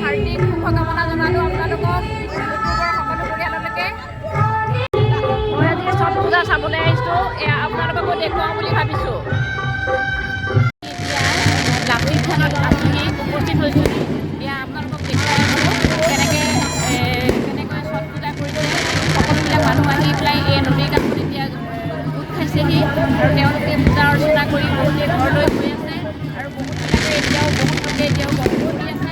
হাৰ্দিক শুভকামনা জনালোঁ আপোনালোকক ইউটিউবৰ সকলো পৰিয়াললৈকে। মই আজি ছট পূজা চাবলৈ আহিছোঁ, এয়া আপোনালোককো দেখুৱাওঁ বুলি ভাবিছোঁ। এতিয়া লাচিত আহি উপস্থিত হৈছোঁ। এয়া আপোনালোকক দেখুৱাই আছোঁ কেনেকৈ ছট পূজা কৰিছে। সকলোবিলাক মানুহ আহি পেলাই এই নদীৰ কাষত এতিয়া গোট খাইছেহি আৰু তেওঁলোকে পূজা অৰ্চনা কৰি বহুতে ঘৰলৈ গৈ আছে আৰু বহুতবিলাকে এতিয়াও বন্ধ দি আছে।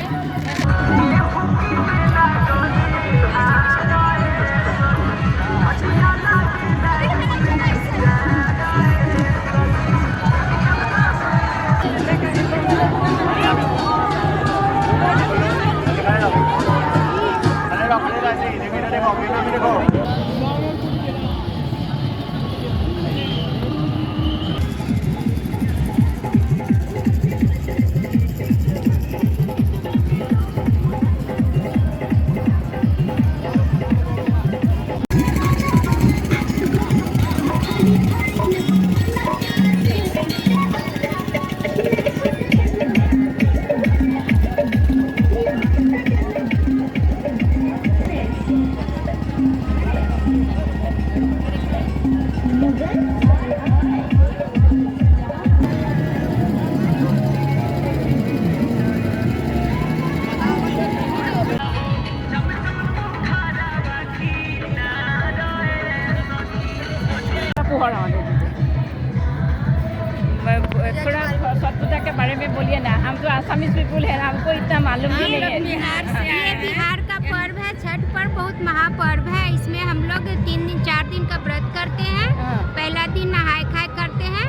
थोड़ा छठ पूजा के बारे में बोलिए ना, हम तो आसामीज पीपुल है, हमको इतना मालूम भी नहीं है। ये बिहार का पर्व है, छठ पर्व बहुत महापर्व है। इसमें हम लोग 3 दिन 4 दिन का व्रत करते हैं। पहला दिन नहाय खाए करते हैं,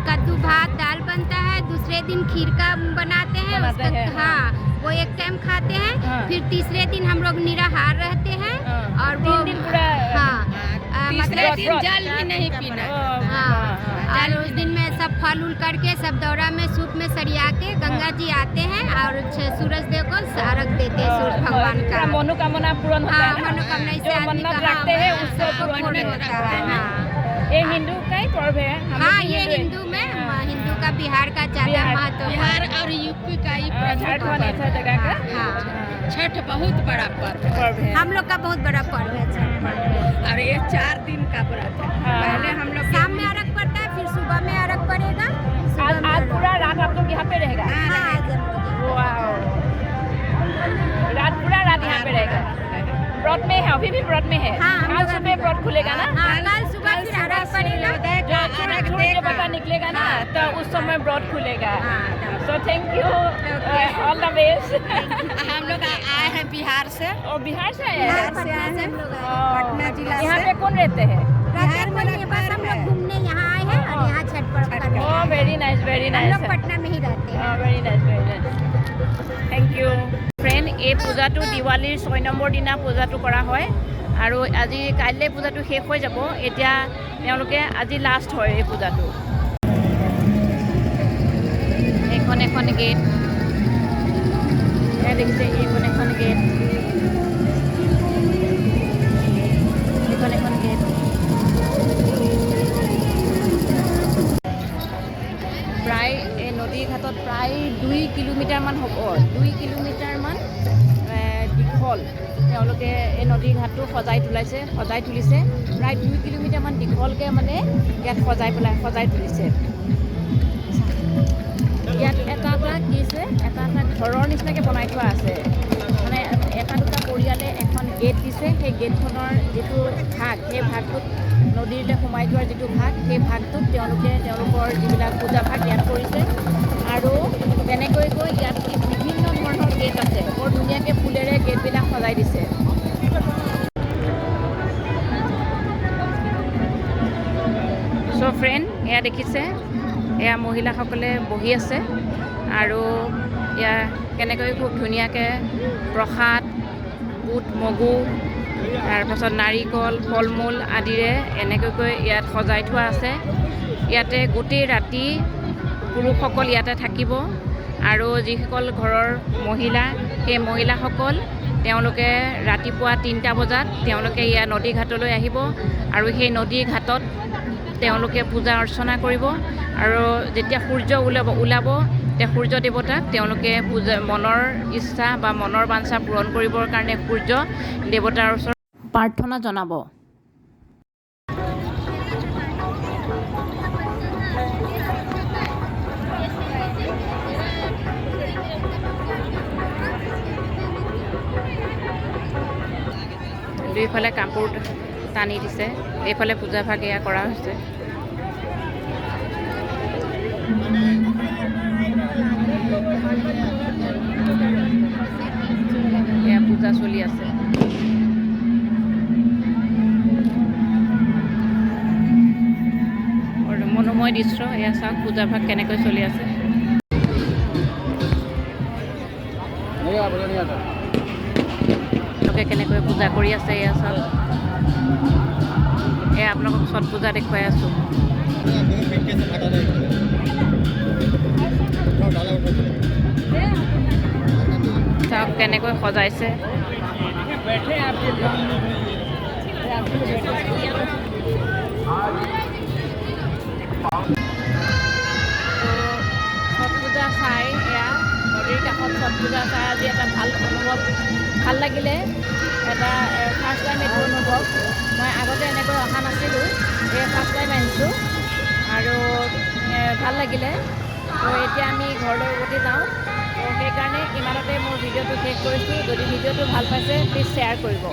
कद्दू भात दाल बनता है। दूसरे दिन खीर का बनाते हैं, हाँ वो एक टाइम खाते हैं। फिर तीसरे दिन हम लोग निराहार रहते हैं और वो तीसरे दिन जल भी नहीं पीना। और उस दिन में सब फल उल करके सब दौरा में सूप में सरिया के गंगा जी आते हैं और सूरज देव को अर्घ देते हैं। सूरज भगवान का मनोकामना पूर्ण होता है, मनोकामना जो मन्नत रखते हैं उससे पूर्ण होता है। ये हिंदू का ही पर्व है। हाँ ये हिंदू में हिंदू का बिहार का ज्यादा महत्व। बिहार और यूपी का ही झारखंड ऐसा जगह का छठ बहुत बड़ा पर्व है। हम लोग का बहुत बड़ा पर्व है छठ पर्व। और ये 4 दिन का व्रत है। पहले हम लोग शाम में अर्घ पड़ता है, फिर सुबह में अर्घ पड़ेगा। आज पूरा रात आप लोग यहाँ पे रहेगा? रात पूरा रात यहाँ पे रहेगा। व्रत में है, अभी भी व्रत में है। कल सुबह व्रत खुलेगा ना? कल सुबह फिर अर्घ पड़ेगा। जो पता निकलेगा ना तो उस समय व्रत खुलेगा। So thank you, all the best. हम लोग आए हैं बिहार से। और बिहार से आए हैं? पटना जिला यहाँ पे कौन रहते हैं? बिहार में बस हम लोग घूमने यहाँ आए हैं और यहाँ छठ पर्व करने। Very nice, very nice. हम लोग पटना में ही रहते हैं। Very nice, very nice. Thank you friend. এই পূজাটো দিৱালীৰ 6 নম্বৰ দিনা পূজাটো কৰা হয় আৰু আজি কাইলৈ পূজাটো শেষ হৈ যাব। এতিয়া তেওঁলোকে আজি লাষ্ট হয় এই পূজাটো। এখন গেট দেখিছে, এখন গেট, এখন গেট। প্ৰায় এই নদীৰ ঘাটত প্ৰায় 2 কিলোমিটাৰমান হ'ব, 2 কিলোমিটাৰমান দীঘল তেওঁলোকে এই নদীৰ ঘাটটো সজাই তুলিছে। প্ৰায় 2 কিলোমিটাৰমান দীঘলকৈ মানে ইয়াত সজাই তুলিছে। ইয়াত এটা কি আছে, এটা ঘৰৰ নিচিনাকৈ বনাই থোৱা আছে। মানে এটা দুটা পৰিয়ালে এখন গেট দিছে। সেই গেটখনৰ যিটো ভাগ, সেই ভাগটোত নদীলৈ সোমাই যোৱাৰ যিটো ভাগ, সেই ভাগটোত তেওঁলোকে তেওঁলোকৰ যিবিলাক পূজা ভাগ ইয়াত কৰিছে। আৰু তেনেকৈ ইয়াত বিভিন্ন ধৰণৰ গেট আছে, বৰ ধুনীয়াকৈ ফুলেৰে গেটবিলাক সজাই দিছে। চ' ফ্ৰেণ্ড, এয়া দেখিছে, এয়া মহিলাসকলে বহি আছে আৰু এয়া কেনেকৈ খুব ধুনীয়াকৈ প্ৰসাদ, বুট, মগু, তাৰপাছত নাৰিকল, ফল মূল আদিৰে এনেকৈ ইয়াত সজাই থোৱা আছে। ইয়াতে গোটেই ৰাতি পুৰুষসকল ইয়াতে থাকিব আৰু যিসকল ঘৰৰ মহিলা, সেই মহিলাসকল তেওঁলোকে ৰাতিপুৱা 3টা বজাত তেওঁলোকে ইয়াত নদী ঘাটলৈ আহিব আৰু সেই নদী ঘাটত তেওঁলোকে পূজা অৰ্চনা কৰিব আৰু যেতিয়া সূৰ্য ওলাব তেতিয়া সূৰ্য দেৱতাক তেওঁলোকে মনৰ ইচ্ছা বা মনৰ বাঞ্ছা পূৰণ কৰিবৰ কাৰণে সূৰ্য দেৱতাৰ ওচৰত প্ৰাৰ্থনা জনাব। দুইফালে কাপোৰ টানি দিছে, এইফালে পূজা ভাগ এয়া কৰা হৈছে। এয়া পূজা চলি আছে। মনোময় দৃশ্য, এয়া চাওক পূজা ভাগ কেনেকৈ চলি আছে। কেনেকৈ পূজা কৰি আছে এয়া চাওক। এয়া আপোনালোকক ছট পূজা দেখুৱাই আছোঁ। চাওক কেনেকৈ সজাইছে। ছট পূজা চাই এয়া নদীৰ কাষত ছট পূজা চাই আজি এটা ভাল অনুভৱ, ভাল লাগিলে। এটা ফাৰ্ষ্ট টাইম এইটো অনুভৱ, মই আগতে এনেকৈ অহা নাছিলোঁ, এই ফাৰ্ষ্ট টাইম আহিছোঁ আৰু ভাল লাগিলে। তো এতিয়া আমি ঘৰলৈ উভতি যাওঁ। তো সেইকাৰণে ইমানতে মোৰ ভিডিঅ'টো শেষ কৰিছোঁ। যদি ভিডিঅ'টো ভাল পাইছে প্লিজ শ্বেয়াৰ কৰিব।